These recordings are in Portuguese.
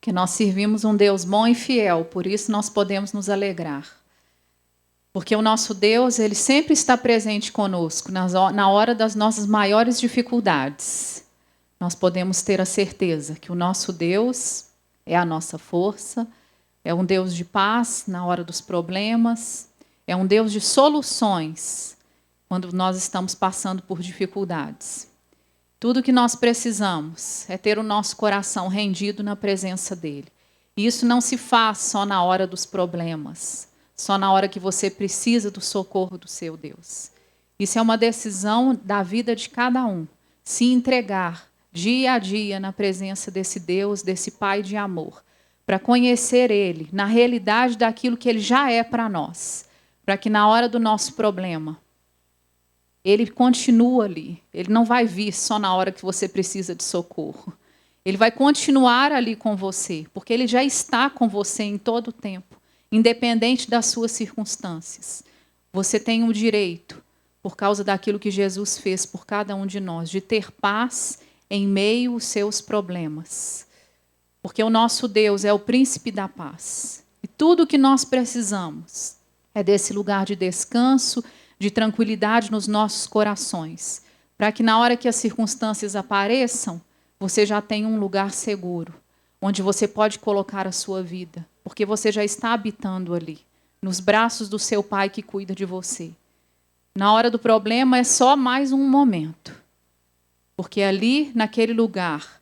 Que nós servimos um Deus bom e fiel, por isso nós podemos nos alegrar. Porque o nosso Deus, Ele sempre está presente conosco, na hora das nossas maiores dificuldades. Nós podemos ter a certeza que o nosso Deus é a nossa força, é um Deus de paz na hora dos problemas, é um Deus de soluções quando nós estamos passando por dificuldades. Tudo que nós precisamos é ter o nosso coração rendido na presença dEle. E isso não se faz só na hora dos problemas, só na hora que você precisa do socorro do seu Deus. Isso é uma decisão da vida de cada um, se entregar dia a dia na presença desse Deus, desse Pai de amor, para conhecer Ele na realidade daquilo que Ele já é para nós, para que na hora do nosso problema, Ele continua ali. Ele não vai vir só na hora que você precisa de socorro. Ele vai continuar ali com você, porque Ele já está com você em todo o tempo, independente das suas circunstâncias. Você tem o direito, por causa daquilo que Jesus fez por cada um de nós, de ter paz em meio aos seus problemas. Porque o nosso Deus é o príncipe da paz. E tudo o que nós precisamos é desse lugar de descanso, de tranquilidade nos nossos corações, para que na hora que as circunstâncias apareçam, você já tenha um lugar seguro, onde você pode colocar a sua vida, porque você já está habitando ali, nos braços do seu Pai que cuida de você. Na hora do problema é só mais um momento, porque ali, naquele lugar,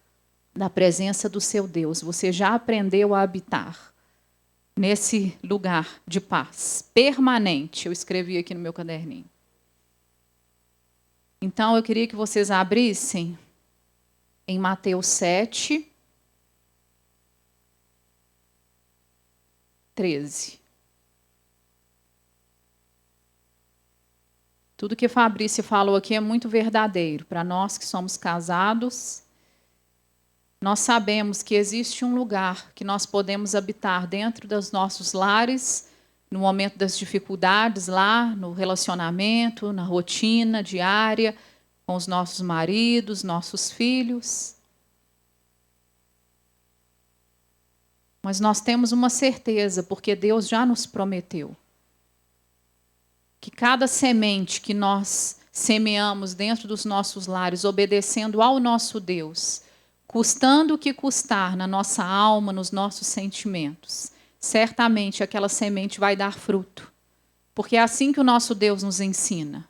na presença do seu Deus, você já aprendeu a habitar nesse lugar de paz permanente. Eu escrevi aqui no meu caderninho. Então, eu queria que vocês abrissem em Mateus 7, 13. Tudo que Fabrícia falou aqui é muito verdadeiro. Para nós que somos casados, nós sabemos que existe um lugar que nós podemos habitar dentro dos nossos lares, no momento das dificuldades, lá no relacionamento, na rotina diária, com os nossos maridos, nossos filhos. Mas nós temos uma certeza, porque Deus já nos prometeu, que cada semente que nós semeamos dentro dos nossos lares, obedecendo ao nosso Deus, custando o que custar na nossa alma, nos nossos sentimentos, certamente aquela semente vai dar fruto. Porque é assim que o nosso Deus nos ensina.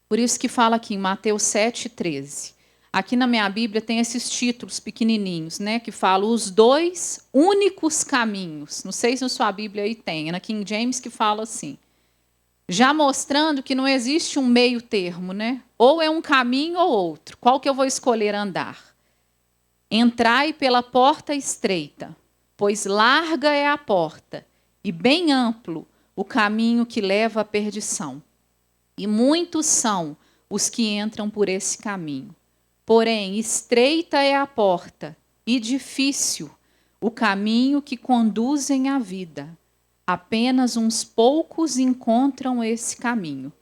Por isso que fala aqui em Mateus 7, 13. Aqui na minha Bíblia tem esses títulos pequenininhos, né, que falam os 2 únicos caminhos. Não sei se na sua Bíblia aí tem, é na King James que fala assim. Já mostrando que não existe um meio termo, né? Ou é um caminho ou outro. Qual que eu vou escolher andar? Entrai pela porta estreita, pois larga é a porta, e bem amplo o caminho que leva à perdição. E muitos são os que entram por esse caminho. Porém, estreita é a porta, e difícil o caminho que conduzem à vida. Apenas uns poucos encontram esse caminho.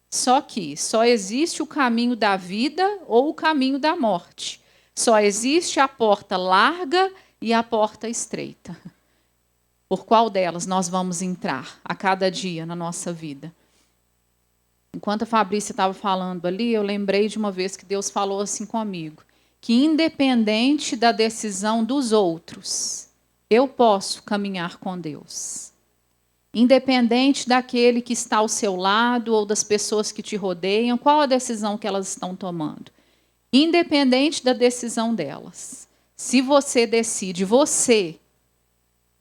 Só que só existe o caminho da vida ou o caminho da morte. Só existe a porta larga e a porta estreita. Por qual delas nós vamos entrar a cada dia na nossa vida? Enquanto a Fabrícia estava falando ali, eu lembrei de uma vez que Deus falou assim comigo, que independente da decisão dos outros, eu posso caminhar com Deus. Independente daquele que está ao seu lado ou das pessoas que te rodeiam, qual a decisão que elas estão tomando? Independente da decisão delas. Se você decide, você,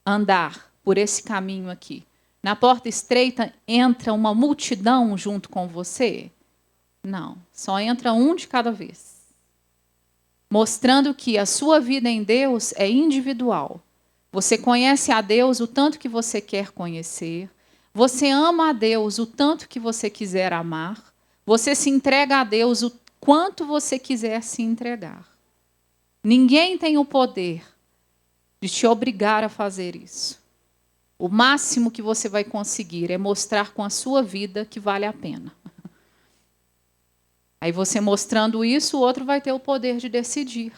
andar por esse caminho aqui, na porta estreita entra uma multidão junto com você? Não, só entra um de cada vez. Mostrando que a sua vida em Deus é individual. Você conhece a Deus o tanto que você quer conhecer. Você ama a Deus o tanto que você quiser amar. Você se entrega a Deus o quanto você quiser se entregar. Ninguém tem o poder de te obrigar a fazer isso. O máximo que você vai conseguir é mostrar com a sua vida que vale a pena. Aí você mostrando isso, o outro vai ter o poder de decidir.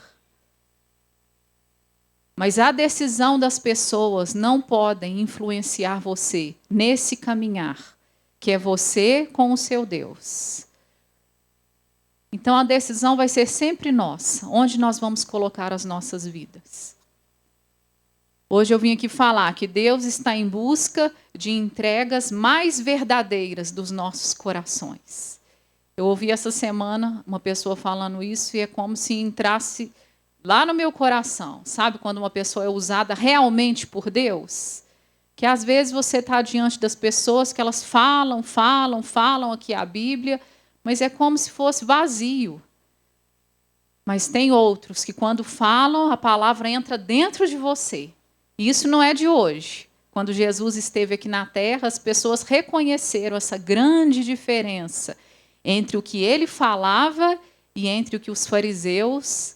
Mas a decisão das pessoas não podem influenciar você nesse caminhar, que é você com o seu Deus. Então a decisão vai ser sempre nossa, onde nós vamos colocar as nossas vidas. Hoje eu vim aqui falar que Deus está em busca de entregas mais verdadeiras dos nossos corações. Eu ouvi essa semana uma pessoa falando isso e é como se entrasse lá no meu coração. Sabe quando uma pessoa é usada realmente por Deus? Que às vezes você está diante das pessoas que elas falam aqui a Bíblia, mas é como se fosse vazio. Mas tem outros que quando falam, a palavra entra dentro de você. E isso não é de hoje. Quando Jesus esteve aqui na terra, as pessoas reconheceram essa grande diferença entre o que ele falava e entre o que os fariseus,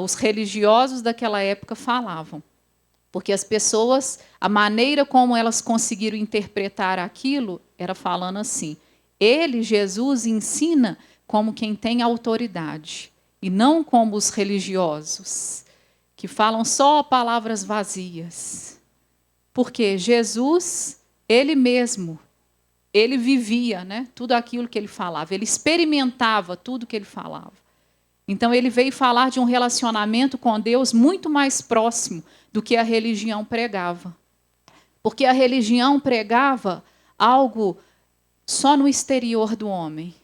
os religiosos daquela época falavam. Porque as pessoas, a maneira como elas conseguiram interpretar aquilo, era falando assim: ele, Jesus, ensina como quem tem autoridade, e não como os religiosos, que falam só palavras vazias. Porque Jesus, ele mesmo, ele vivia, né, tudo aquilo que ele falava, ele experimentava tudo que ele falava. Então ele veio falar de um relacionamento com Deus muito mais próximo do que a religião pregava. Porque a religião pregava algo só no exterior do homem,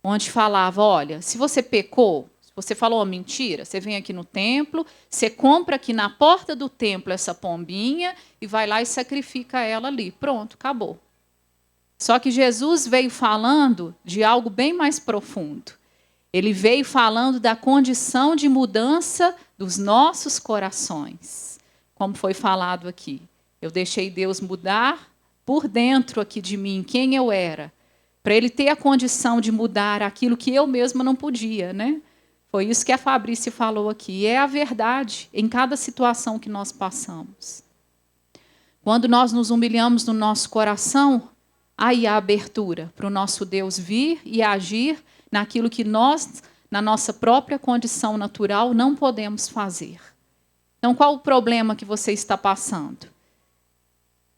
onde falava: olha, se você pecou, se você falou uma mentira, você vem aqui no templo, você compra aqui na porta do templo essa pombinha e vai lá e sacrifica ela ali. Pronto, acabou. Só que Jesus veio falando de algo bem mais profundo. Ele veio falando da condição de mudança dos nossos corações. Como foi falado aqui. Eu deixei Deus mudar por dentro aqui de mim, quem eu era, para ele ter a condição de mudar aquilo que eu mesma não podia, né? Foi isso que a Fabrícia falou aqui. E é a verdade em cada situação que nós passamos. Quando nós nos humilhamos no nosso coração, aí há abertura para o nosso Deus vir e agir naquilo que nós, na nossa própria condição natural, não podemos fazer. Então, qual o problema que você está passando?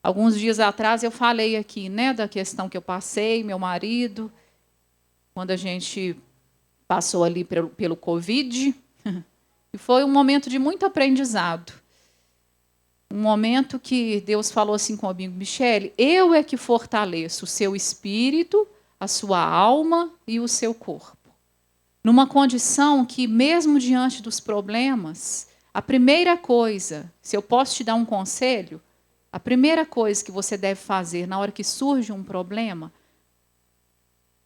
Alguns dias atrás eu falei aqui, né, da questão que eu passei, meu marido, quando a gente passou ali pelo Covid, e foi um momento de muito aprendizado. Um momento que Deus falou assim comigo: Michele, eu é que fortaleço o seu espírito, a sua alma e o seu corpo. Numa condição que, mesmo diante dos problemas, a primeira coisa, se eu posso te dar um conselho, a primeira coisa que você deve fazer na hora que surge um problema,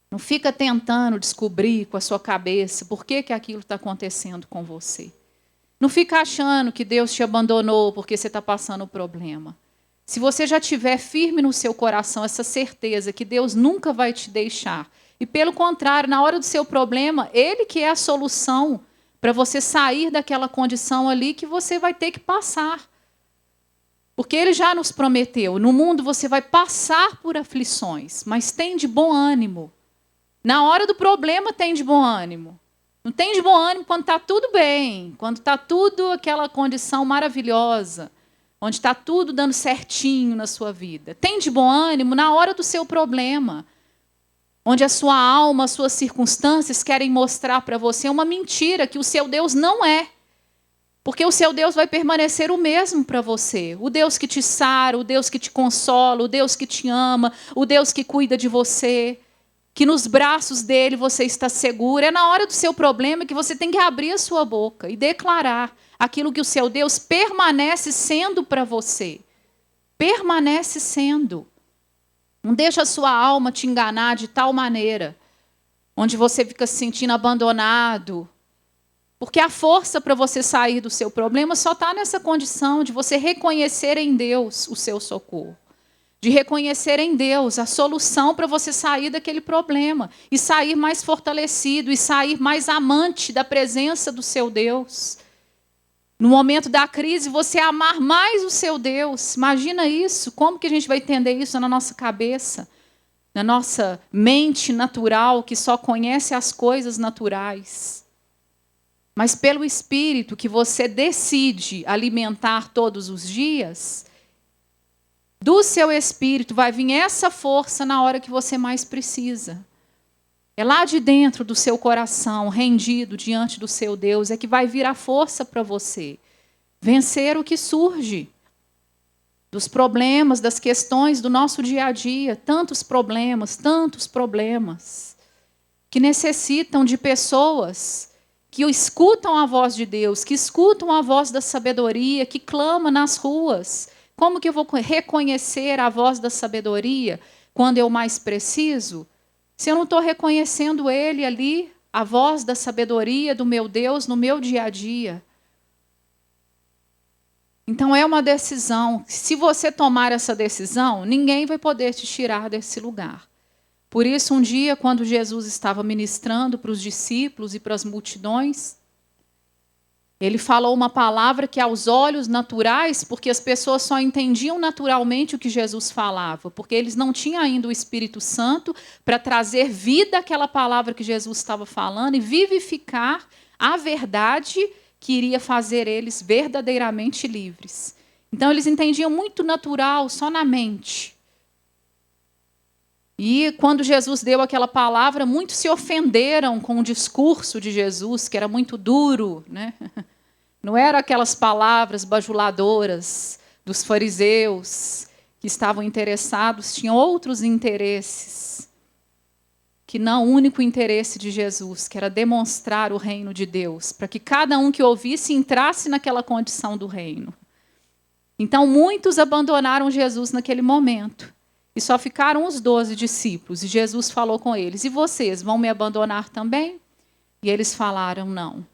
não fica tentando descobrir com a sua cabeça por que aquilo está acontecendo com você. Não fica achando que Deus te abandonou porque você está passando o problema. Se você já tiver firme no seu coração essa certeza que Deus nunca vai te deixar, e pelo contrário, na hora do seu problema, Ele que é a solução para você sair daquela condição ali que você vai ter que passar. Porque Ele já nos prometeu, no mundo você vai passar por aflições, mas tem de bom ânimo. Na hora do problema tem de bom ânimo. Não tem de bom ânimo quando está tudo bem, quando está tudo aquela condição maravilhosa, onde está tudo dando certinho na sua vida. Tem de bom ânimo na hora do seu problema, onde a sua alma, as suas circunstâncias querem mostrar para você uma mentira que o seu Deus não é. Porque o seu Deus vai permanecer o mesmo para você. O Deus que te sara, o Deus que te consola, o Deus que te ama, o Deus que cuida de você, que nos braços dele você está seguro. É na hora do seu problema que você tem que abrir a sua boca e declarar aquilo que o seu Deus permanece sendo para você. Permanece sendo. Não deixa a sua alma te enganar de tal maneira, onde você fica se sentindo abandonado. Porque a força para você sair do seu problema só está nessa condição de você reconhecer em Deus o seu socorro. De reconhecer em Deus a solução para você sair daquele problema. E sair mais fortalecido, e sair mais amante da presença do seu Deus. No momento da crise, você amar mais o seu Deus. Imagina isso. Como que a gente vai entender isso na nossa cabeça? Na nossa mente natural, que só conhece as coisas naturais. mas pelo Espírito que você decide alimentar todos os dias, do seu Espírito vai vir essa força na hora que você mais precisa. É lá de dentro do seu coração, rendido diante do seu Deus, é que vai vir a força para você vencer o que surge dos problemas, das questões do nosso dia a dia. Tantos problemas, que necessitam de pessoas que escutam a voz de Deus, que escutam a voz da sabedoria, que clama nas ruas. Como que eu vou reconhecer a voz da sabedoria quando eu mais preciso? Se eu não estou reconhecendo Ele ali, a voz da sabedoria do meu Deus no meu dia a dia. Então é uma decisão. Se você tomar essa decisão, ninguém vai poder te tirar desse lugar. Por isso, um dia, quando Jesus estava ministrando para os discípulos e para as multidões, ele falou uma palavra que aos olhos naturais, porque as pessoas só entendiam naturalmente o que Jesus falava, porque eles não tinham ainda o Espírito Santo para trazer vida àquela palavra que Jesus estava falando e vivificar a verdade que iria fazer eles verdadeiramente livres. Então, eles entendiam muito natural, só na mente. E quando Jesus deu aquela palavra, muitos se ofenderam com o discurso de Jesus, que era muito duro, né? Não eram aquelas palavras bajuladoras dos fariseus que estavam interessados, tinham outros interesses, que não o único interesse de Jesus, que era demonstrar o reino de Deus, para que cada um que ouvisse entrasse naquela condição do reino. Então, muitos abandonaram Jesus naquele momento. E só ficaram os 12 discípulos. E Jesus falou com eles: e vocês vão me abandonar também? E eles falaram: não.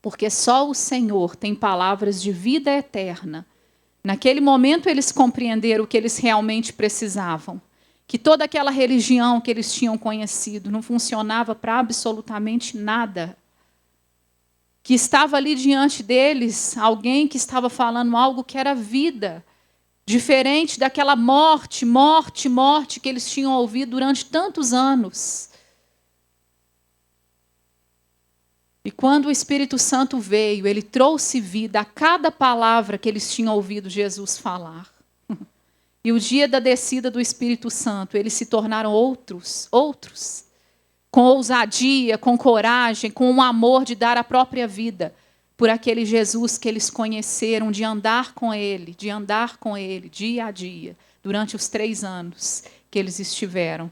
Porque só o Senhor tem palavras de vida eterna. Naquele momento eles compreenderam o que eles realmente precisavam. Que toda aquela religião que eles tinham conhecido não funcionava para absolutamente nada. Que estava ali diante deles alguém que estava falando algo que era vida. Diferente daquela morte que eles tinham ouvido durante tantos anos. E quando o Espírito Santo veio, ele trouxe vida a cada palavra que eles tinham ouvido Jesus falar. E o dia da descida do Espírito Santo, eles se tornaram outros, com ousadia, com coragem, com o amor de dar a própria vida por aquele Jesus que eles conheceram, de andar com ele dia a dia, durante os 3 anos que eles estiveram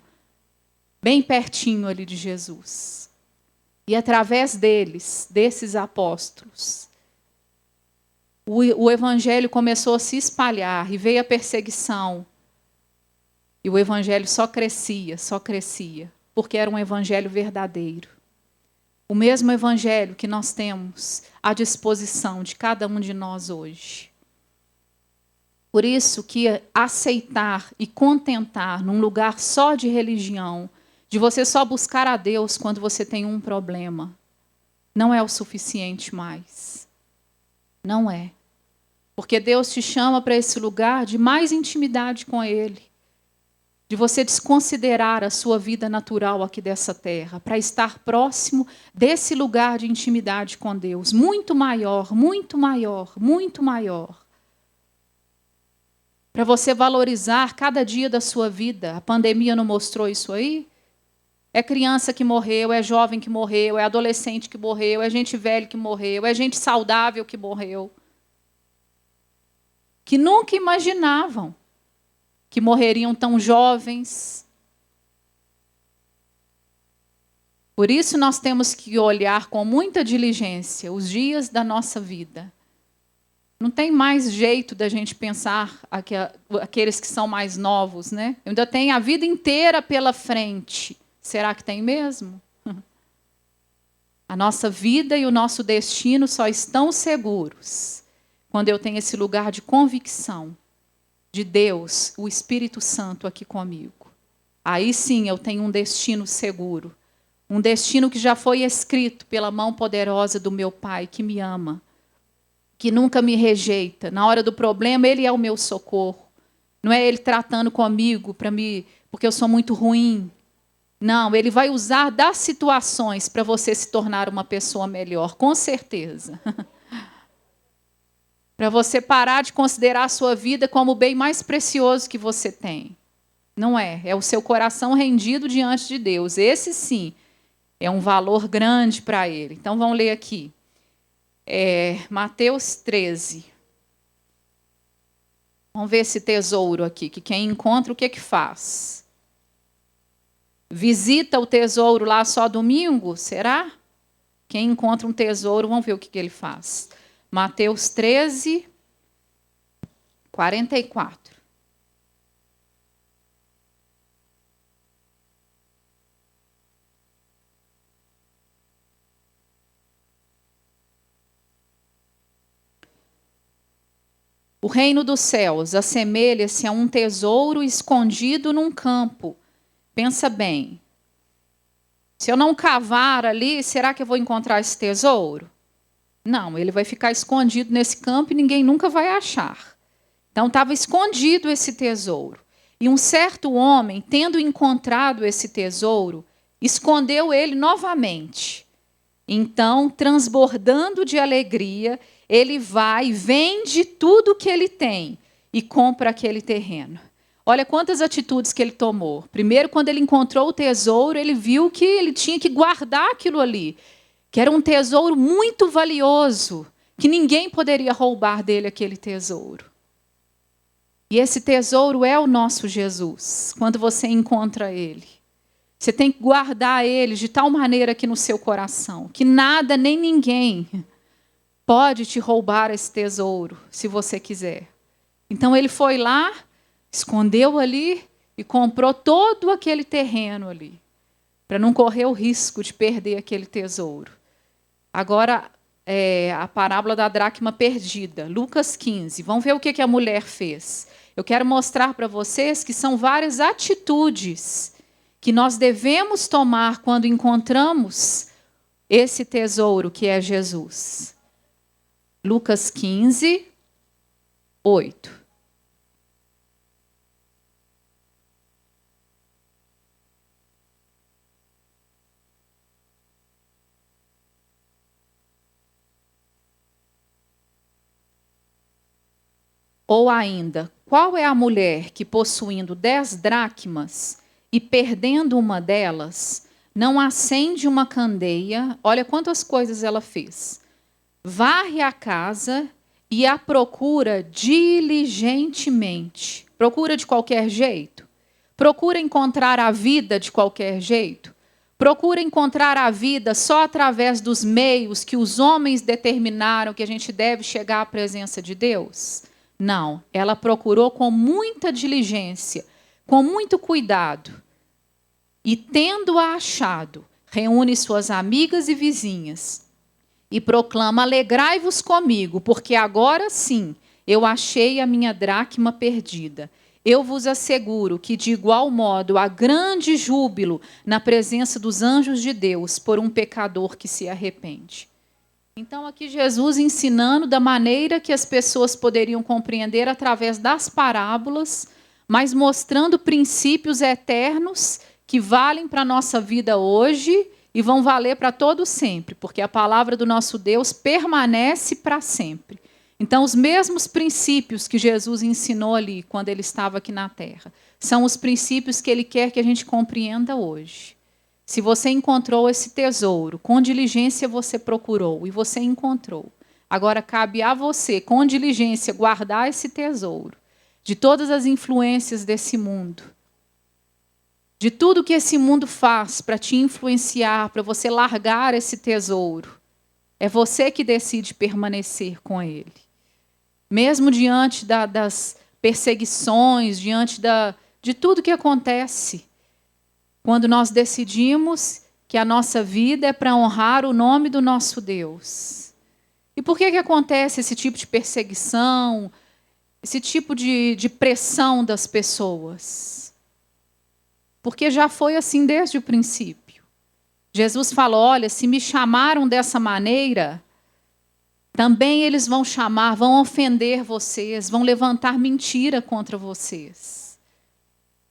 bem pertinho ali de Jesus. E através deles, desses apóstolos, o evangelho começou a se espalhar e veio a perseguição. E o evangelho só crescia, porque era um evangelho verdadeiro. O mesmo evangelho que nós temos à disposição de cada um de nós hoje. Por isso que aceitar e contentar num lugar só de religião, de você só buscar a Deus quando você tem um problema, não é o suficiente mais. Não é. Porque Deus te chama para esse lugar de mais intimidade com Ele. De você desconsiderar a sua vida natural aqui dessa terra, para estar próximo desse lugar de intimidade com Deus, muito maior. Para você valorizar cada dia da sua vida. A pandemia não mostrou isso aí? É criança que morreu, é jovem que morreu, é adolescente que morreu, é gente velha que morreu, é gente saudável que morreu. Que nunca imaginavam que morreriam tão jovens. Por isso nós temos que olhar com muita diligência os dias da nossa vida. Não tem mais jeito da gente pensar aqueles que são mais novos, né? Eu ainda tenho a vida inteira pela frente. Será que tem mesmo? A nossa vida e o nosso destino só estão seguros quando eu tenho esse lugar de convicção de Deus, o Espírito Santo aqui comigo. Aí sim eu tenho um destino seguro. Um destino que já foi escrito pela mão poderosa do meu Pai, que me ama, que nunca me rejeita. Na hora do problema, Ele é o meu socorro. Não é Ele tratando comigo porque eu sou muito ruim. Não, ele vai usar das situações para você se tornar uma pessoa melhor, com certeza. Para você parar de considerar a sua vida como o bem mais precioso que você tem. Não é, é o seu coração rendido diante de Deus. Esse sim, é um valor grande para ele. Então vamos ler aqui. Mateus 13. Vamos ver esse tesouro aqui, que quem encontra, o que que faz? Visita o tesouro lá só domingo? Será? Quem encontra um tesouro, vamos ver o que que ele faz. Mateus 13, 44. O reino dos céus assemelha-se a um tesouro escondido num campo. Pensa bem. Se eu não cavar ali, será que eu vou encontrar esse tesouro? Não, ele vai ficar escondido nesse campo e ninguém nunca vai achar. Então estava escondido esse tesouro. E um certo homem, tendo encontrado esse tesouro, escondeu ele novamente. Então, transbordando de alegria, ele vai, vende tudo o que ele tem e compra aquele terreno. Olha quantas atitudes que ele tomou. Primeiro, quando ele encontrou o tesouro, ele viu que ele tinha que guardar aquilo ali, que era um tesouro muito valioso, que ninguém poderia roubar dele aquele tesouro. E esse tesouro é o nosso Jesus, quando você encontra ele. Você tem que guardar ele de tal maneira aqui no seu coração, que nada nem ninguém pode te roubar esse tesouro, se você quiser. Então ele foi lá, escondeu ali e comprou todo aquele terreno ali, para não correr o risco de perder aquele tesouro. Agora, a parábola da dracma perdida, Lucas 15. Vamos ver o que a mulher fez. Eu quero mostrar para vocês que são várias atitudes que nós devemos tomar quando encontramos esse tesouro que é Jesus. Lucas 15, 8. Ou ainda, qual é a mulher que, possuindo 10 dracmas e perdendo uma delas, não acende uma candeia? Olha quantas coisas ela fez. Varre a casa e a procura diligentemente. Procura de qualquer jeito. Procura encontrar a vida de qualquer jeito. Procura encontrar a vida só através dos meios que os homens determinaram que a gente deve chegar à presença de Deus. Não, ela procurou com muita diligência, com muito cuidado. E tendo-a achado, reúne suas amigas e vizinhas e proclama: alegrai-vos comigo, porque agora sim eu achei a minha dracma perdida. Eu vos asseguro que, de igual modo, há grande júbilo na presença dos anjos de Deus por um pecador que se arrepende. Então, aqui Jesus ensinando da maneira que as pessoas poderiam compreender através das parábolas, mas mostrando princípios eternos que valem para a nossa vida hoje e vão valer para todo sempre, porque a palavra do nosso Deus permanece para sempre. Então, os mesmos princípios que Jesus ensinou ali, quando ele estava aqui na terra, são os princípios que ele quer que a gente compreenda hoje. Se você encontrou esse tesouro, com diligência você procurou e você encontrou. Agora cabe a você, com diligência, guardar esse tesouro de todas as influências desse mundo, de tudo que esse mundo faz para te influenciar, para você largar esse tesouro. É você que decide permanecer com ele. Mesmo diante das perseguições, diante de tudo que acontece, quando nós decidimos que a nossa vida é para honrar o nome do nosso Deus. E por que acontece esse tipo de perseguição, esse tipo de pressão das pessoas? Porque já foi assim desde o princípio. Jesus falou: olha, se me chamaram dessa maneira, também eles vão chamar, vão ofender vocês, vão levantar mentira contra vocês.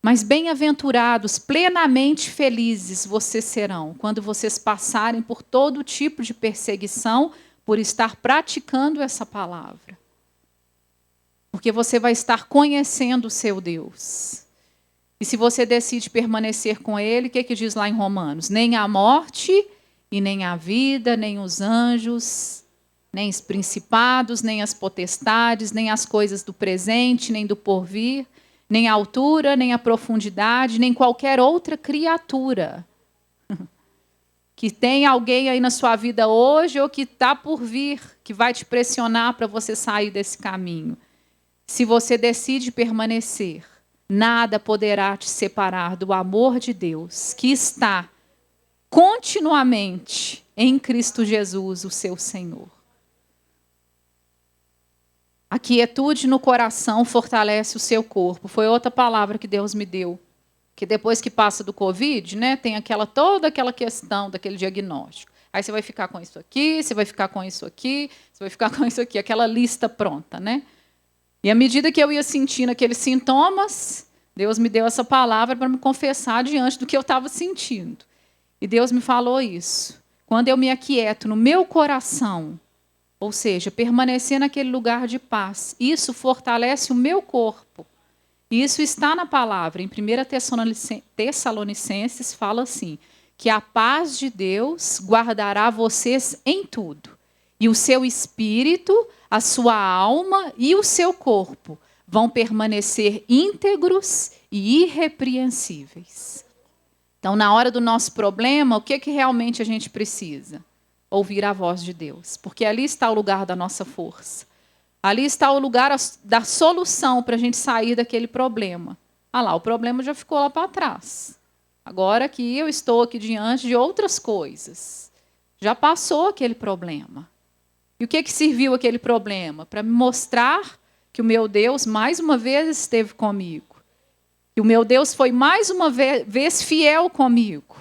Mas bem-aventurados, plenamente felizes vocês serão, quando vocês passarem por todo tipo de perseguição, por estar praticando essa palavra. Porque você vai estar conhecendo o seu Deus. E se você decide permanecer com Ele, o que diz lá em Romanos? Nem a morte, e nem a vida, nem os anjos, nem os principados, nem as potestades, nem as coisas do presente, nem do porvir, nem a altura, nem a profundidade, nem qualquer outra criatura. Que tem alguém aí na sua vida hoje ou que está por vir, que vai te pressionar para você sair desse caminho. Se você decide permanecer, nada poderá te separar do amor de Deus, que está continuamente em Cristo Jesus, o seu Senhor. A quietude no coração fortalece o seu corpo. Foi outra palavra que Deus me deu. Que depois que passa do Covid, né, tem toda aquela questão daquele diagnóstico. Aí você vai ficar com isso aqui, você vai ficar com isso aqui, você vai ficar com isso aqui, aquela lista pronta, né? E à medida que eu ia sentindo aqueles sintomas, Deus me deu essa palavra para me confessar diante do que eu estava sentindo. E Deus me falou isso. Quando eu me aquieto no meu coração, ou seja, permanecer naquele lugar de paz, isso fortalece o meu corpo. E isso está na palavra. Em 1 Tessalonicenses fala assim, que a paz de Deus guardará vocês em tudo. E o seu espírito, a sua alma e o seu corpo vão permanecer íntegros e irrepreensíveis. Então, na hora do nosso problema, o que realmente a gente precisa? Ouvir a voz de Deus. Porque ali está o lugar da nossa força. Ali está o lugar da solução para a gente sair daquele problema. Ah lá, o problema já ficou lá para trás. Agora que eu estou aqui diante de outras coisas. Já passou aquele problema. E o que serviu aquele problema? Para me mostrar que o meu Deus, mais uma vez, esteve comigo. Que o meu Deus foi, mais uma vez, fiel comigo.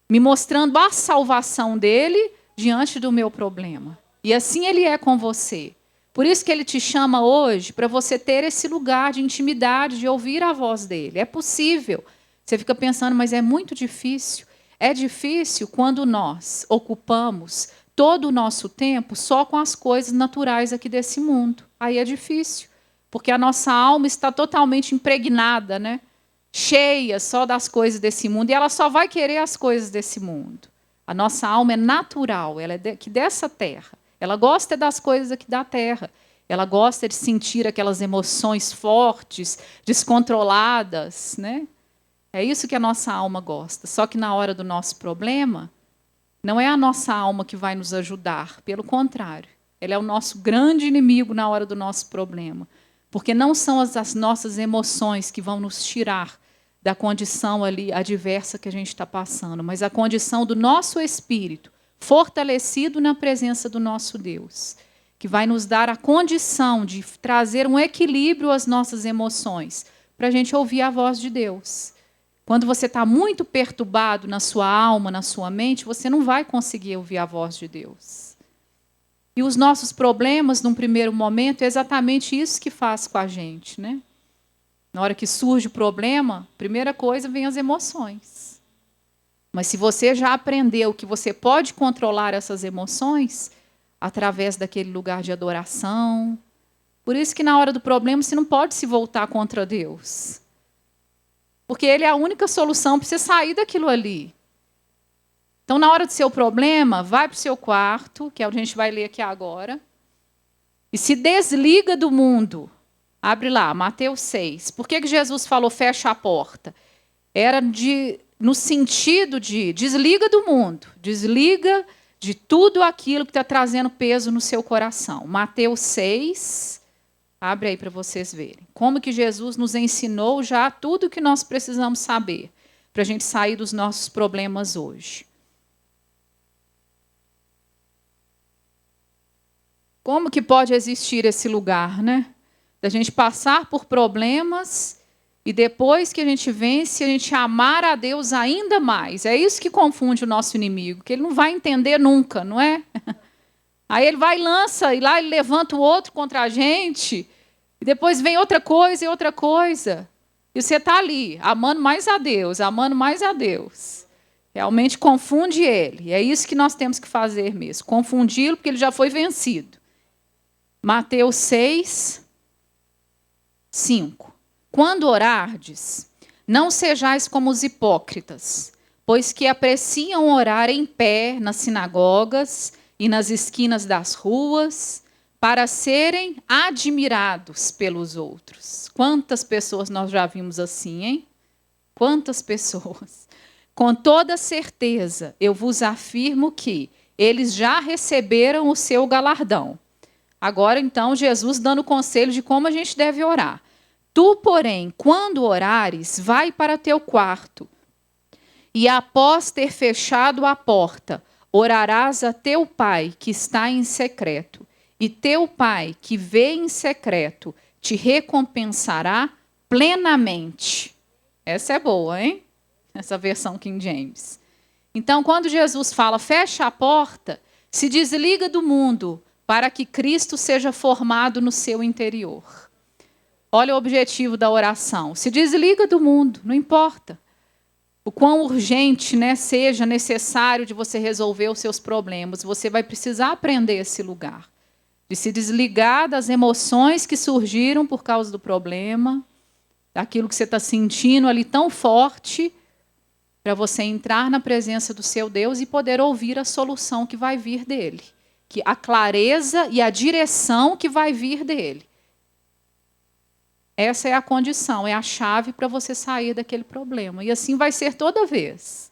Me mostrando a salvação dele diante do meu problema. E assim ele é com você. Por isso que ele te chama hoje para você ter esse lugar de intimidade, de ouvir a voz dele. É possível. Você fica pensando, mas é muito difícil. É difícil quando nós ocupamos todo o nosso tempo só com as coisas naturais aqui desse mundo. Aí é difícil, porque a nossa alma está totalmente impregnada, né? Cheia só das coisas desse mundo, e ela só vai querer as coisas desse mundo. A nossa alma é natural, ela é aqui dessa terra. Ela gosta das coisas aqui da terra. Ela gosta de sentir aquelas emoções fortes, descontroladas, né? É isso que a nossa alma gosta. Só que na hora do nosso problema, não é a nossa alma que vai nos ajudar. Pelo contrário, ela é o nosso grande inimigo na hora do nosso problema. Porque não são as nossas emoções que vão nos tirar da condição ali adversa que a gente está passando, mas a condição do nosso espírito, fortalecido na presença do nosso Deus, que vai nos dar a condição de trazer um equilíbrio às nossas emoções, para a gente ouvir a voz de Deus. Quando você está muito perturbado na sua alma, na sua mente, você não vai conseguir ouvir a voz de Deus. E os nossos problemas, num primeiro momento, é exatamente isso que faz com a gente, né? Na hora que surge o problema, a primeira coisa vem as emoções. Mas se você já aprendeu que você pode controlar essas emoções através daquele lugar de adoração, por isso que na hora do problema você não pode se voltar contra Deus. Porque Ele é a única solução para você sair daquilo ali. Então, na hora do seu problema, vai para o seu quarto, que é o que a gente vai ler aqui agora, e se desliga do mundo. Abre lá, Mateus 6. Por que Jesus falou fecha a porta? Era no sentido de desliga do mundo, desliga de tudo aquilo que está trazendo peso no seu coração. Mateus 6, abre aí para vocês verem. Como que Jesus nos ensinou já tudo o que nós precisamos saber para a gente sair dos nossos problemas hoje. Como que pode existir esse lugar, né? Da gente passar por problemas e depois que a gente vence, a gente amar a Deus ainda mais. É isso que confunde o nosso inimigo, que ele não vai entender nunca, não é? Aí ele vai e lança, e lá ele levanta o outro contra a gente, e depois vem outra coisa e outra coisa. E você está ali, amando mais a Deus, amando mais a Deus. Realmente confunde ele. É isso que nós temos que fazer mesmo. Confundi-lo porque ele já foi vencido. Mateus 6, 5. Quando orardes, não sejais como os hipócritas, pois que apreciam orar em pé nas sinagogas e nas esquinas das ruas, para serem admirados pelos outros. Quantas pessoas nós já vimos assim, hein? Quantas pessoas? Com toda certeza, eu vos afirmo que eles já receberam o seu galardão. Agora, então, Jesus dando conselho de como a gente deve orar. Tu, porém, quando orares, vai para teu quarto, e após ter fechado a porta, orarás a teu pai que está em secreto, e teu pai que vê em secreto te recompensará plenamente. Essa é boa, hein? Essa versão King James. Então, quando Jesus fala, fecha a porta, se desliga do mundo para que Cristo seja formado no seu interior. Olha o objetivo da oração. Se desliga do mundo, não importa. O quão urgente, né, seja necessário de você resolver os seus problemas, você vai precisar aprender esse lugar. De se desligar das emoções que surgiram por causa do problema, daquilo que você está sentindo ali tão forte, para você entrar na presença do seu Deus e poder ouvir a solução que vai vir dele. A clareza e a direção que vai vir dele. Essa é a condição, é a chave para você sair daquele problema. E assim vai ser toda vez.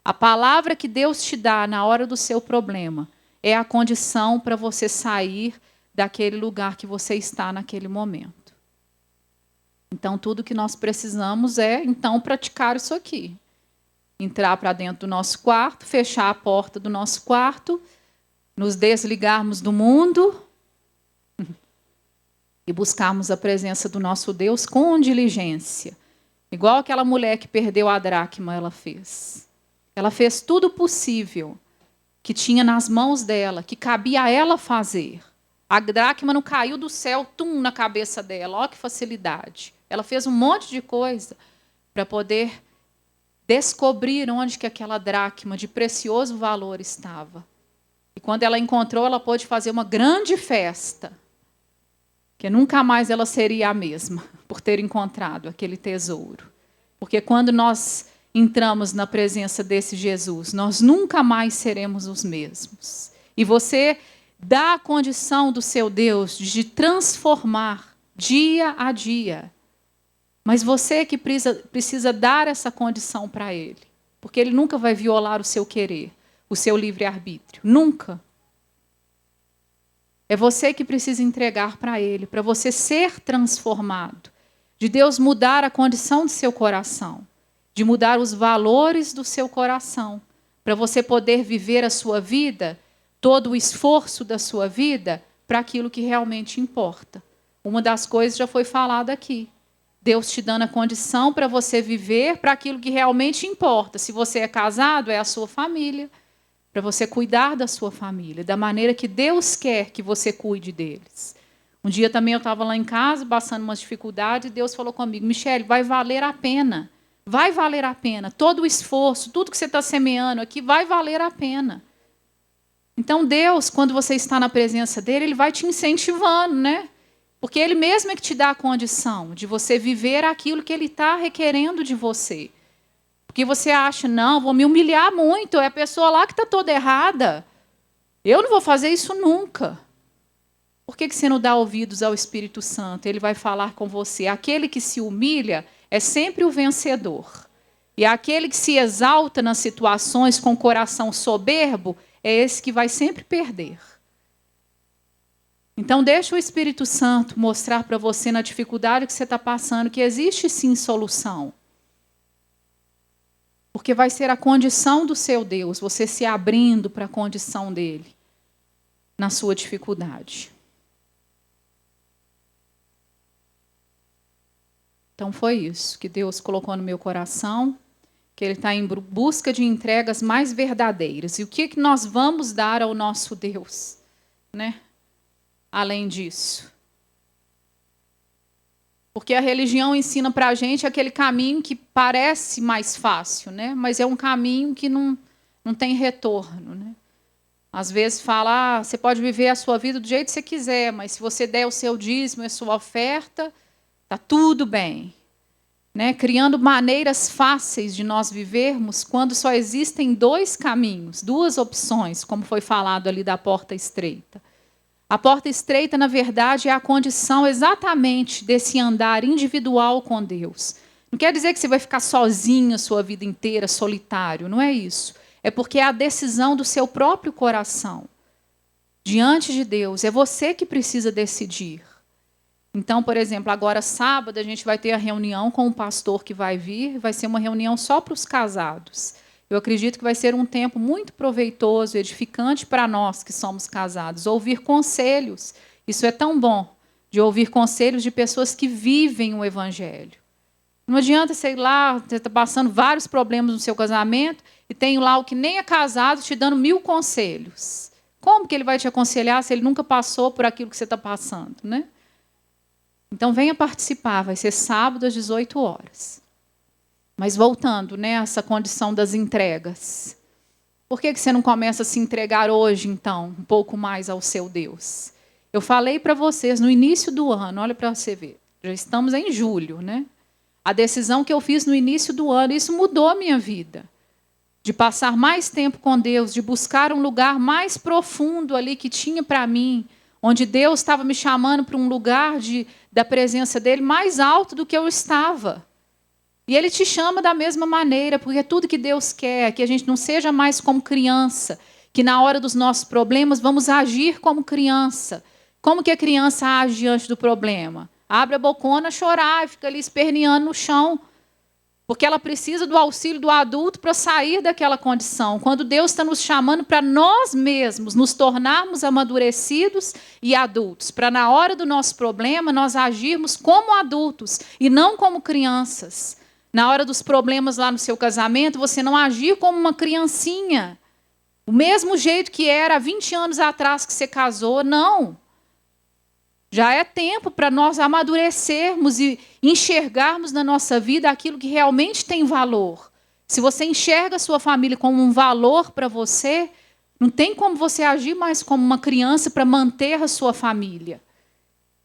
A palavra que Deus te dá na hora do seu problema é a condição para você sair daquele lugar que você está naquele momento. Então, tudo que nós precisamos é, então, praticar isso aqui. Entrar para dentro do nosso quarto, fechar a porta do nosso quarto, nos desligarmos do mundo e buscarmos a presença do nosso Deus com diligência. Igual aquela mulher que perdeu a dracma, ela fez. Ela fez tudo possível que tinha nas mãos dela, que cabia a ela fazer. A dracma não caiu do céu, tum, na cabeça dela. Olha que facilidade. Ela fez um monte de coisa para poder descobrir onde que aquela dracma de precioso valor estava. E quando ela encontrou, ela pôde fazer uma grande festa. Que nunca mais ela seria a mesma por ter encontrado aquele tesouro. Porque quando nós entramos na presença desse Jesus, nós nunca mais seremos os mesmos. E você dá a condição do seu Deus de transformar dia a dia. Mas você que precisa dar essa condição para ele. Porque ele nunca vai violar o seu querer, o seu livre-arbítrio. Nunca. É você que precisa entregar para ele, para você ser transformado. De Deus mudar a condição do seu coração. De mudar os valores do seu coração. Para você poder viver a sua vida, todo o esforço da sua vida, para aquilo que realmente importa. Uma das coisas já foi falada aqui. Deus te dando a condição para você viver para aquilo que realmente importa. Se você é casado, é a sua família. Para você cuidar da sua família, da maneira que Deus quer que você cuide deles. Um dia também eu estava lá em casa, passando umas dificuldades, e Deus falou comigo, Michele, vai valer a pena. Vai valer a pena. Todo o esforço, tudo que você está semeando aqui, vai valer a pena. Então Deus, quando você está na presença dele, ele vai te incentivando, né? Porque ele mesmo é que te dá a condição de você viver aquilo que ele está requerendo de você. Porque você acha, não, vou me humilhar muito, é a pessoa lá que está toda errada. Eu não vou fazer isso nunca. Por que você não dá ouvidos ao Espírito Santo? Ele vai falar com você. Aquele que se humilha é sempre o vencedor. E aquele que se exalta nas situações com o coração soberbo é esse que vai sempre perder. Então, deixa o Espírito Santo mostrar para você na dificuldade que você está passando que existe sim solução. Porque vai ser a condição do seu Deus, você se abrindo para a condição dele, na sua dificuldade. Então foi isso que Deus colocou no meu coração, que ele está em busca de entregas mais verdadeiras. E o que nós vamos dar ao nosso Deus, né? Além disso. Porque a religião ensina para a gente aquele caminho que parece mais fácil, né? Mas é um caminho que não tem retorno, né? Às vezes fala, você pode viver a sua vida do jeito que você quiser, mas se você der o seu dízimo, a sua oferta, está tudo bem. Né? Criando maneiras fáceis de nós vivermos, quando só existem dois caminhos, duas opções, como foi falado ali da porta estreita. A porta estreita, na verdade, é a condição exatamente desse andar individual com Deus. Não quer dizer que você vai ficar sozinho a sua vida inteira, solitário, não é isso. É porque é a decisão do seu próprio coração. Diante de Deus, é você que precisa decidir. Então, por exemplo, agora sábado a gente vai ter a reunião com o pastor que vai vir, vai ser uma reunião só para os casados. Eu acredito que vai ser um tempo muito proveitoso, edificante para nós que somos casados. Ouvir conselhos, isso é tão bom, de ouvir conselhos de pessoas que vivem o Evangelho. Não adianta, sei lá, você está passando vários problemas no seu casamento e tem lá o que nem é casado te dando 1000 conselhos. Como que ele vai te aconselhar se ele nunca passou por aquilo que você está passando, né? Então, venha participar, vai ser sábado às 18 horas. Mas voltando, né, a essa condição das entregas. Por que você não começa a se entregar hoje, então, um pouco mais ao seu Deus? Eu falei para vocês no início do ano, olha para você ver, já estamos em julho, né? A decisão que eu fiz no início do ano, isso mudou a minha vida. De passar mais tempo com Deus, de buscar um lugar mais profundo ali que tinha para mim, onde Deus estava me chamando para um lugar da presença dele mais alto do que eu estava. E ele te chama da mesma maneira, porque tudo que Deus quer é que a gente não seja mais como criança, que na hora dos nossos problemas vamos agir como criança. Como que a criança age diante do problema? Abre a bocona, chorar e fica ali esperneando no chão. Porque ela precisa do auxílio do adulto para sair daquela condição. Quando Deus está nos chamando para nós mesmos nos tornarmos amadurecidos e adultos, para na hora do nosso problema nós agirmos como adultos e não como crianças. Na hora dos problemas lá no seu casamento, você não agir como uma criancinha. O mesmo jeito que era há 20 anos atrás que você casou, não. Já é tempo para nós amadurecermos e enxergarmos na nossa vida aquilo que realmente tem valor. Se você enxerga a sua família como um valor para você, não tem como você agir mais como uma criança para manter a sua família.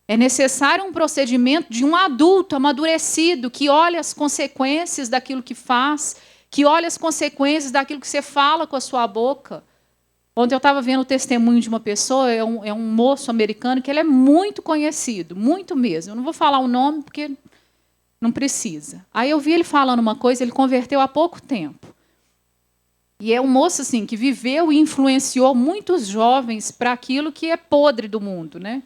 É necessário um procedimento de um adulto amadurecido que olha as consequências daquilo que faz, que olha as consequências daquilo que você fala com a sua boca. Ontem eu estava vendo o testemunho de uma pessoa, é um moço americano, que ele é muito conhecido, muito mesmo. Eu não vou falar o nome, porque não precisa. Aí eu vi ele falando uma coisa, ele converteu há pouco tempo. E é um moço assim, que viveu e influenciou muitos jovens para aquilo que é podre do mundo, né?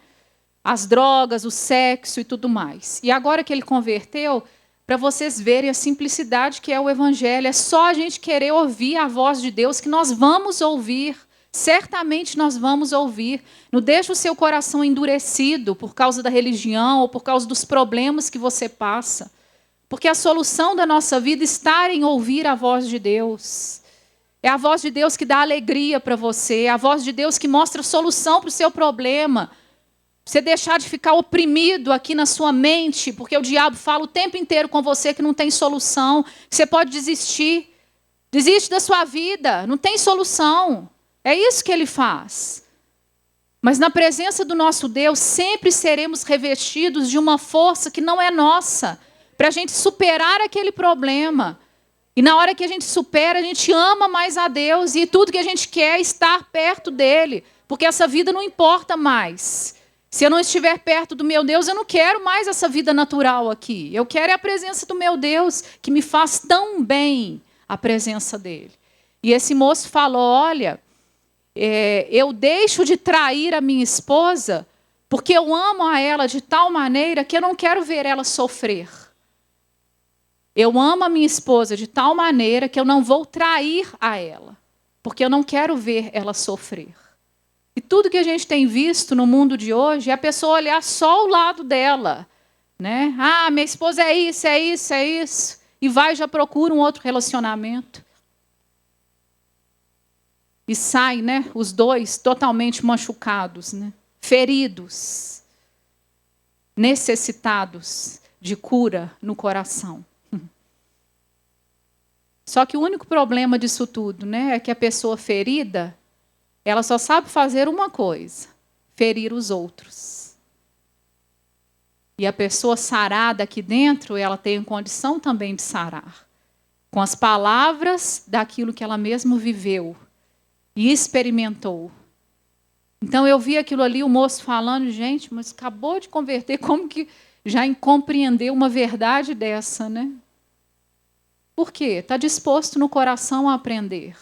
As drogas, o sexo e tudo mais. E agora que ele converteu, para vocês verem a simplicidade que é o Evangelho, é só a gente querer ouvir a voz de Deus que nós vamos ouvir. Certamente nós vamos ouvir. Não deixe o seu coração endurecido por causa da religião ou por causa dos problemas que você passa. Porque a solução da nossa vida está em ouvir a voz de Deus. É a voz de Deus que dá alegria para você. É a voz de Deus que mostra solução para o seu problema. Você deixar de ficar oprimido aqui na sua mente, porque o diabo fala o tempo inteiro com você que não tem solução, que você pode desistir. Desiste da sua vida, não tem solução. É isso que ele faz. Mas na presença do nosso Deus, sempre seremos revestidos de uma força que não é nossa, para a gente superar aquele problema. E na hora que a gente supera, a gente ama mais a Deus e tudo que a gente quer é estar perto dele, porque essa vida não importa mais. Se eu não estiver perto do meu Deus, eu não quero mais essa vida natural aqui. Eu quero a presença do meu Deus, que me faz tão bem a presença dele. E esse moço falou, olha, eu deixo de trair a minha esposa porque eu amo a ela de tal maneira que eu não quero ver ela sofrer. Eu amo a minha esposa de tal maneira que eu não vou trair a ela, porque eu não quero ver ela sofrer. E tudo que a gente tem visto no mundo de hoje é a pessoa olhar só o lado dela. Né? Ah, minha esposa é isso, é isso, é isso. E vai e já procura um outro relacionamento. E saem, né, os dois totalmente machucados, né? Feridos, necessitados de cura no coração. Só que o único problema disso tudo, né, é que a pessoa ferida, ela só sabe fazer uma coisa: ferir os outros. E a pessoa sarada aqui dentro, ela tem condição também de sarar, com as palavras daquilo que ela mesma viveu e experimentou. Então eu vi aquilo ali, o moço falando, gente, mas acabou de converter, como que já compreendeu uma verdade dessa, né? Por quê? Está disposto no coração a aprender.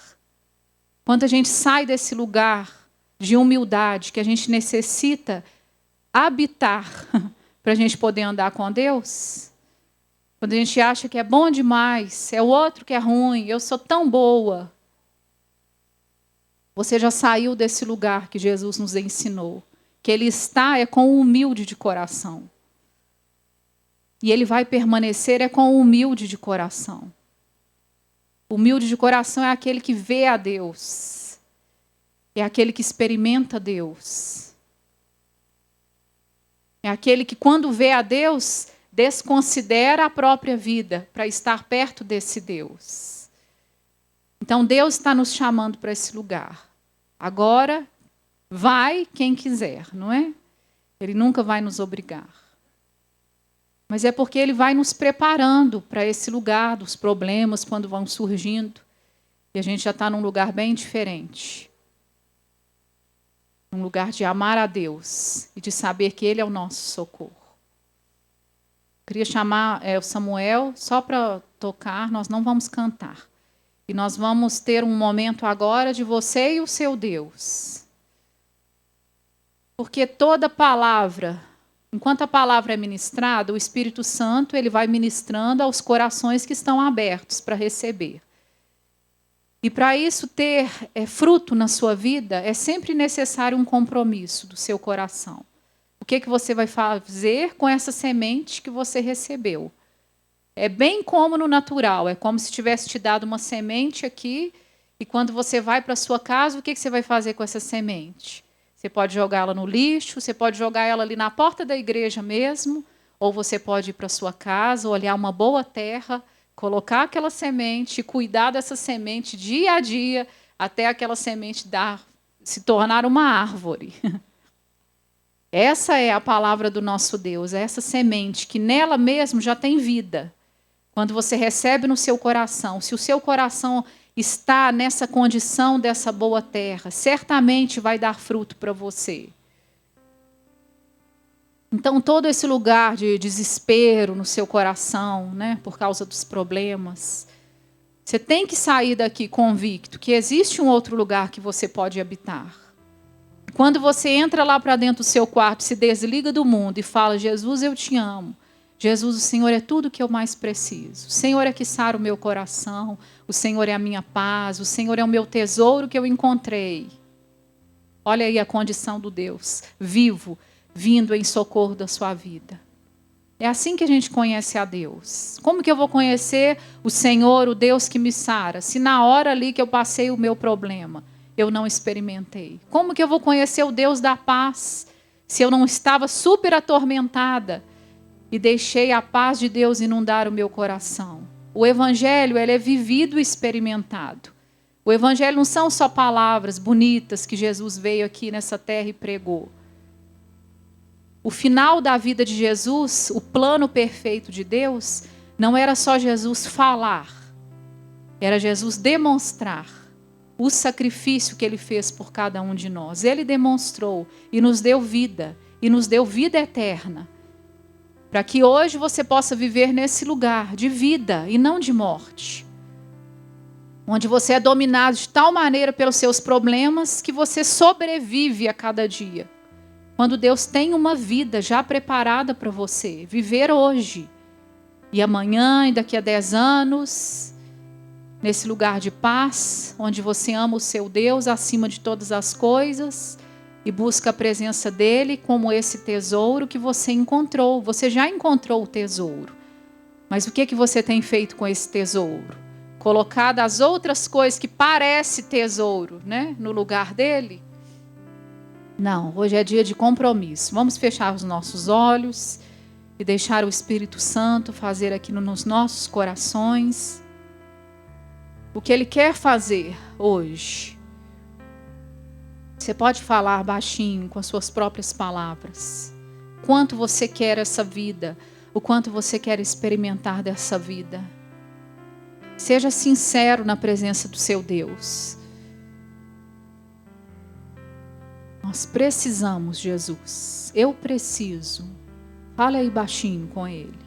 Quando a gente sai desse lugar de humildade que a gente necessita habitar para a gente poder andar com Deus, quando a gente acha que é bom demais, é o outro que é ruim, eu sou tão boa. Você já saiu desse lugar que Jesus nos ensinou, que Ele está com o humilde de coração. E Ele vai permanecer com o humilde de coração. Humilde de coração é aquele que vê a Deus. É aquele que experimenta Deus. É aquele que, quando vê a Deus, desconsidera a própria vida para estar perto desse Deus. Então, Deus está nos chamando para esse lugar. Agora, vai quem quiser, não é? Ele nunca vai nos obrigar. Mas é porque Ele vai nos preparando para esse lugar dos problemas quando vão surgindo. E a gente já está num lugar bem diferente. Um lugar de amar a Deus e de saber que Ele é o nosso socorro. Queria chamar o Samuel só para tocar, nós não vamos cantar. E nós vamos ter um momento agora de você e o seu Deus. Porque toda palavra, enquanto a palavra é ministrada, o Espírito Santo ele vai ministrando aos corações que estão abertos para receber. E para isso ter fruto na sua vida, é sempre necessário um compromisso do seu coração. O que você vai fazer com essa semente que você recebeu? É bem como no natural, é como se tivesse te dado uma semente aqui, e quando você vai para a sua casa, o que você vai fazer com essa semente? Você pode jogá-la no lixo, você pode jogar ela ali na porta da igreja mesmo, ou você pode ir para a sua casa, olhar uma boa terra, colocar aquela semente, cuidar dessa semente dia a dia, até aquela semente se tornar uma árvore. Essa é a palavra do nosso Deus, é essa semente que nela mesmo já tem vida. Quando você recebe no seu coração, se o seu coração está nessa condição dessa boa terra, certamente vai dar fruto para você. Então, todo esse lugar de desespero no seu coração, né, por causa dos problemas, você tem que sair daqui convicto que existe um outro lugar que você pode habitar. Quando você entra lá para dentro do seu quarto, se desliga do mundo e fala: Jesus, eu te amo. Jesus, o Senhor é tudo que eu mais preciso. O Senhor é que sara o meu coração. O Senhor é a minha paz. O Senhor é o meu tesouro que eu encontrei. Olha aí a condição do Deus vivo, vindo em socorro da sua vida. É assim que a gente conhece a Deus. Como que eu vou conhecer o Senhor, o Deus que me sara, se na hora ali que eu passei o meu problema, eu não experimentei? Como que eu vou conhecer o Deus da paz, se eu não estava super atormentada e deixei a paz de Deus inundar o meu coração? O Evangelho ele é vivido e experimentado. O Evangelho não são só palavras bonitas que Jesus veio aqui nessa terra e pregou. O final da vida de Jesus, o plano perfeito de Deus, não era só Jesus falar, era Jesus demonstrar o sacrifício que Ele fez por cada um de nós. Ele demonstrou e nos deu vida eterna, para que hoje você possa viver nesse lugar de vida e não de morte, onde você é dominado de tal maneira pelos seus problemas que você sobrevive a cada dia. Quando Deus tem uma vida já preparada para você, viver hoje, e amanhã, e daqui a 10 anos, nesse lugar de paz, onde você ama o seu Deus acima de todas as coisas, e busca a presença dEle como esse tesouro que você encontrou. Você já encontrou o tesouro, mas o que você tem feito com esse tesouro? Colocado as outras coisas que parecem tesouro, né, no lugar dele? Não, hoje é dia de compromisso. Vamos fechar os nossos olhos e deixar o Espírito Santo fazer aqui nos nossos corações o que Ele quer fazer hoje. Você pode falar baixinho com as suas próprias palavras. Quanto você quer essa vida, o quanto você quer experimentar dessa vida. Seja sincero na presença do seu Deus. Nós precisamos, Jesus. Eu preciso. Fale aí baixinho com Ele.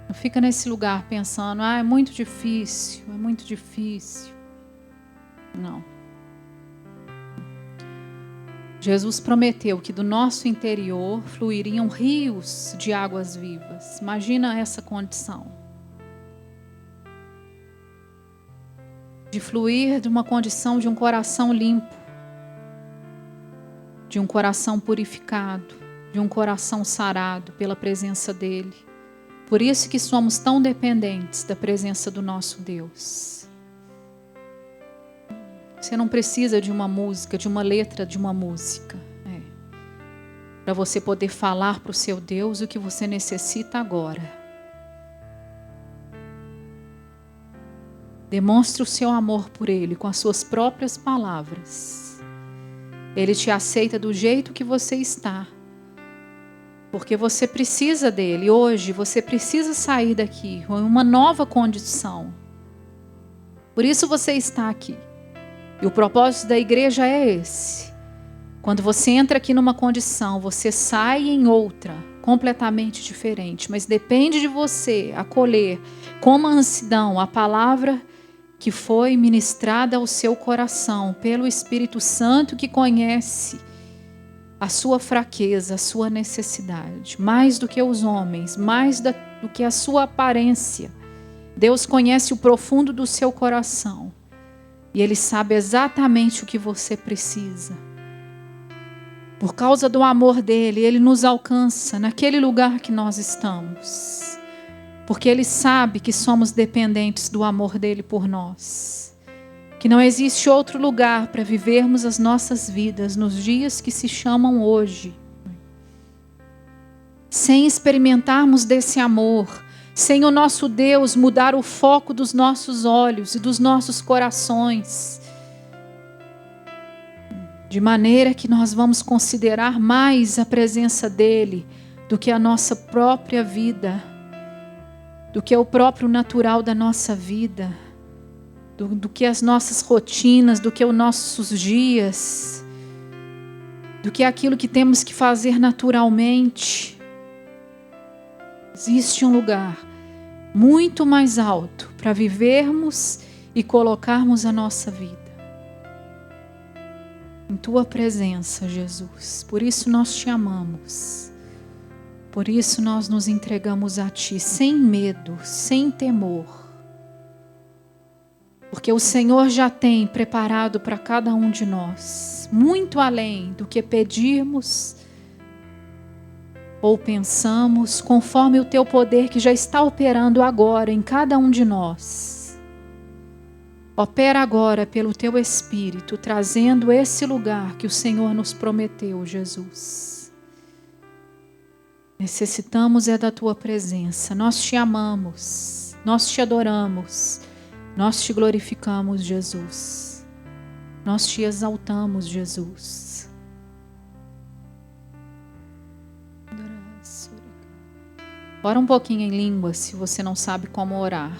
Não fica nesse lugar pensando, é muito difícil, é muito difícil. Não. Jesus prometeu que do nosso interior fluiriam rios de águas vivas. Imagina essa condição. De fluir de uma condição de um coração limpo, de um coração purificado, de um coração sarado pela presença dEle. Por isso que somos tão dependentes da presença do nosso Deus. Você não precisa de uma música, de uma letra de uma música. Para você poder falar para o seu Deus o que você necessita agora. Demonstre o seu amor por Ele com as suas próprias palavras. Ele te aceita do jeito que você está. Porque você precisa dele. Hoje você precisa sair daqui com uma nova condição. Por isso você está aqui. E o propósito da igreja é esse. Quando você entra aqui numa condição, você sai em outra, completamente diferente. Mas depende de você acolher com mansidão a palavra que foi ministrada ao seu coração pelo Espírito Santo que conhece a sua fraqueza, a sua necessidade, mais do que os homens, mais do que a sua aparência. Deus conhece o profundo do seu coração e Ele sabe exatamente o que você precisa. Por causa do amor dEle, Ele nos alcança naquele lugar que nós estamos, porque Ele sabe que somos dependentes do amor dEle por nós. Que não existe outro lugar para vivermos as nossas vidas nos dias que se chamam hoje, sem experimentarmos desse amor, sem o nosso Deus mudar o foco dos nossos olhos e dos nossos corações, de maneira que nós vamos considerar mais a presença dEle do que a nossa própria vida, do que o próprio natural da nossa vida, do que as nossas rotinas, do que os nossos dias, do que aquilo que temos que fazer naturalmente. Existe um lugar muito mais alto para vivermos e colocarmos a nossa vida. Em Tua presença, Jesus. Por isso nós Te amamos. Por isso nós nos entregamos a Ti, sem medo, sem temor. Porque o Senhor já tem preparado para cada um de nós, muito além do que pedirmos ou pensamos, conforme o Teu poder que já está operando agora em cada um de nós. Opera agora pelo Teu Espírito, trazendo esse lugar que o Senhor nos prometeu, Jesus. Necessitamos é da Tua presença. Nós Te amamos, nós Te adoramos. Nós Te glorificamos, Jesus. Nós Te exaltamos, Jesus. Ora um pouquinho em língua, se você não sabe como orar.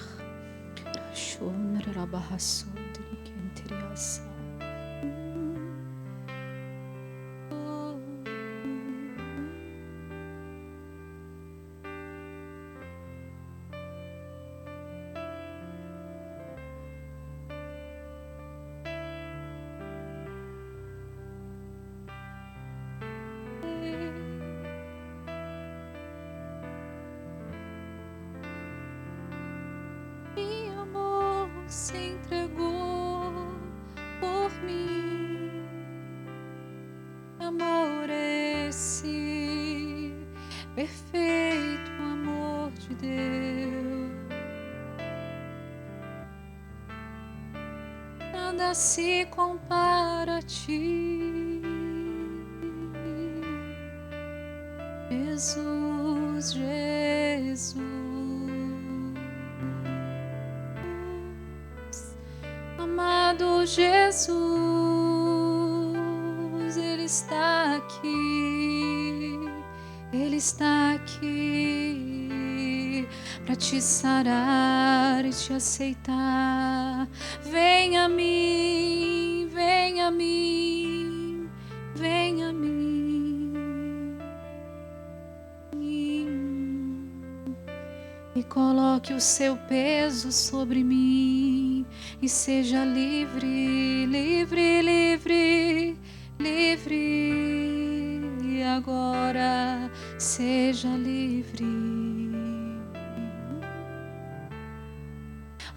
Se entregou por mim, amor esse, perfeito amor de Deus, nada se compara a ti, Jesus, Jesus. Amado Jesus, Ele está aqui para te sarar e te aceitar. Vem a mim, vem a mim, vem a mim. E coloque o seu peso sobre mim e seja livre, livre, livre, livre. E agora seja livre.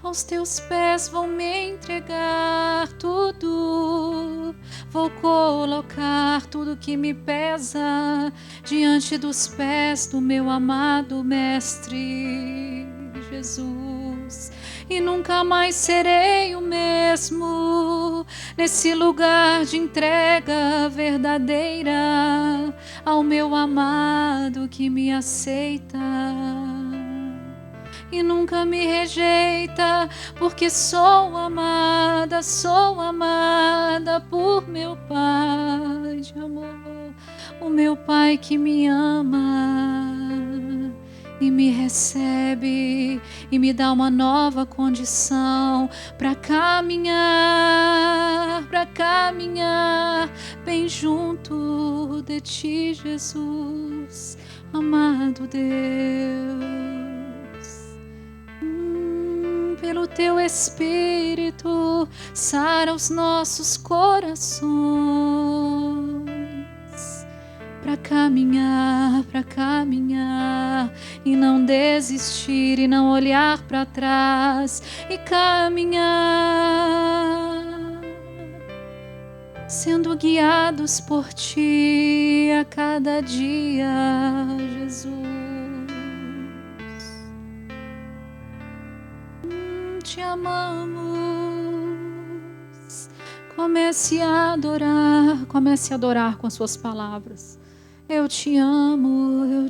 Aos teus pés vou me entregar tudo, vou colocar tudo que me pesa diante dos pés do meu amado Mestre Jesus. E nunca mais serei o mesmo nesse lugar de entrega verdadeira ao meu amado que me aceita e nunca me rejeita, porque sou amada por meu Pai de amor, o meu Pai que me ama e me recebe e me dá uma nova condição para caminhar bem junto de ti, Jesus, amado Deus. Pelo teu Espírito, sara os nossos corações para caminhar e não desistir e não olhar para trás e caminhar, sendo guiados por ti a cada dia, Jesus. Te amamos. Comece a adorar com as suas palavras. Eu te amo,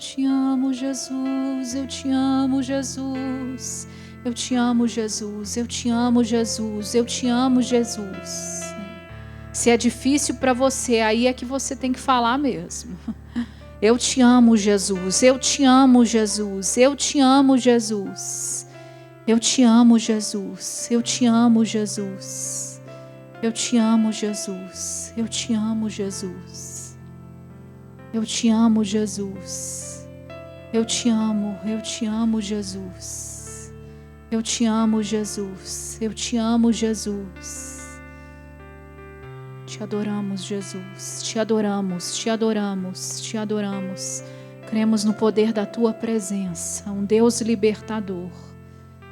Jesus, eu te amo, Jesus, eu te amo, Jesus, eu te amo, Jesus, eu te amo, Jesus. Se é difícil para você, aí é que você tem que falar mesmo. Eu te amo, Jesus, eu te amo, Jesus, eu te amo, Jesus. Eu te amo, Jesus, eu te amo, Jesus, eu te amo, Jesus, eu te amo, Jesus, eu te amo, Jesus, eu te amo, Jesus, eu te amo, Jesus, eu te amo, Jesus. Te adoramos, Jesus, te adoramos, te adoramos, te adoramos. Cremos no poder da tua presença, um Deus libertador.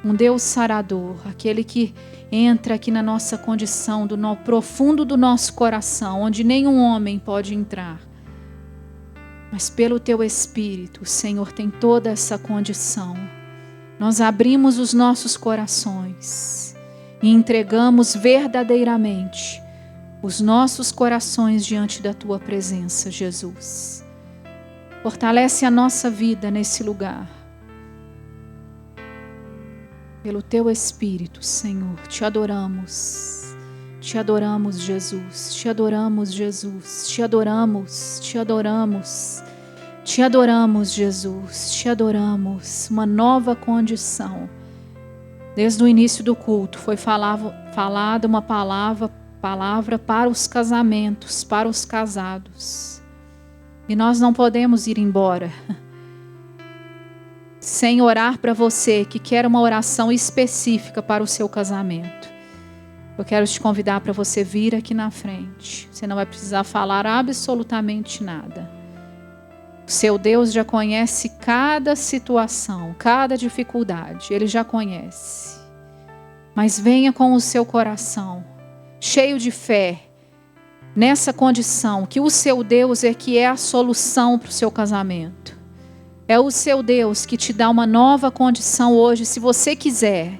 Um Deus sarador, aquele que entra aqui na nossa condição, no profundo do nosso coração, onde nenhum homem pode entrar. Mas pelo teu Espírito, o Senhor tem toda essa condição. Nós abrimos os nossos corações e entregamos verdadeiramente os nossos corações diante da tua presença, Jesus. Fortalece a nossa vida nesse lugar. Pelo teu Espírito, Senhor, te adoramos, Jesus, te adoramos, Jesus, te adoramos, te adoramos, Te adoramos, Jesus, te adoramos. Uma nova condição. Desde o início do culto foi falada uma palavra para os casamentos, para os casados. E nós não podemos ir embora sem orar para você que quer uma oração específica para o seu casamento. Eu quero te convidar para você vir aqui na frente. Você não vai precisar falar absolutamente nada. O seu Deus já conhece cada situação, cada dificuldade. Ele já conhece. Mas venha com o seu coração, cheio de fé, nessa condição, que o seu Deus é que é a solução para o seu casamento. É o seu Deus que te dá uma nova condição hoje, se você quiser.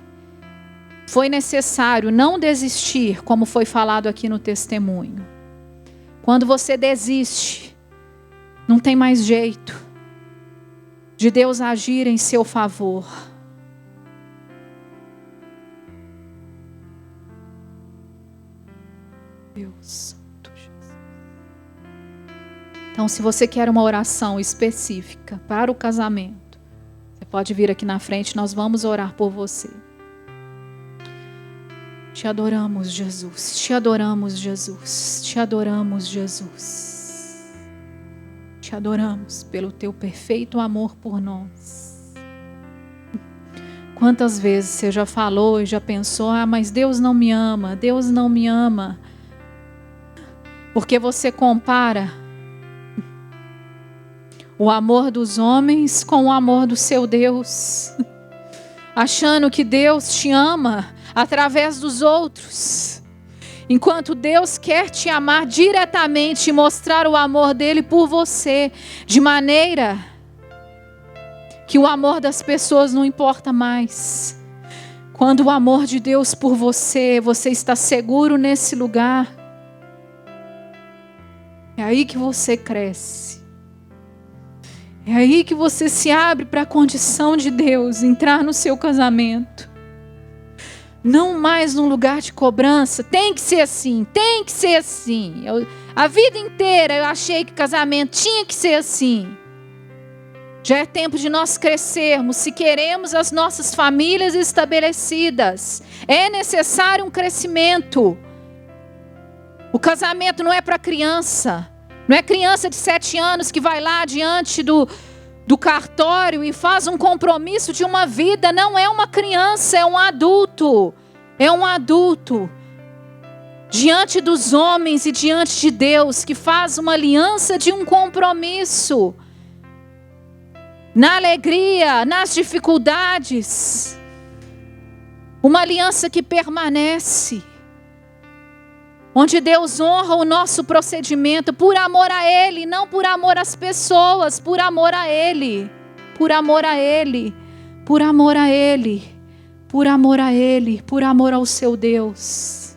Foi necessário não desistir, como foi falado aqui no testemunho. Quando você desiste, não tem mais jeito de Deus agir em seu favor. Deus Santo Jesus. Então, se você quer uma oração específica para o casamento, você pode vir aqui na frente, nós vamos orar por você. Te adoramos, Jesus. Te adoramos, Jesus. Te adoramos, Jesus. Te adoramos pelo teu perfeito amor por nós. Quantas vezes você já falou e já pensou, mas Deus não me ama, Deus não me ama. Porque você compara o amor dos homens com o amor do seu Deus. Achando que Deus te ama através dos outros. Enquanto Deus quer te amar diretamente e mostrar o amor dele por você. De maneira que o amor das pessoas não importa mais. Quando o amor de Deus por você, você está seguro nesse lugar. É aí que você cresce. É aí que você se abre para a condição de Deus entrar no seu casamento. Não mais num lugar de cobrança. Tem que ser assim, tem que ser assim. A vida inteira eu achei que casamento tinha que ser assim. Já é tempo de nós crescermos. Se queremos as nossas famílias estabelecidas, é necessário um crescimento. O casamento não é para criança. Não é criança de 7 anos que vai lá diante do cartório e faz um compromisso de uma vida. Não é uma criança, é um adulto. É um adulto. Diante dos homens e diante de Deus, que faz uma aliança de um compromisso. Na alegria, nas dificuldades. Uma aliança que permanece. Onde Deus honra o nosso procedimento por amor a Ele, não por amor às pessoas, por amor a Ele, por amor a Ele, por amor a Ele, por amor a Ele, por amor ao seu Deus.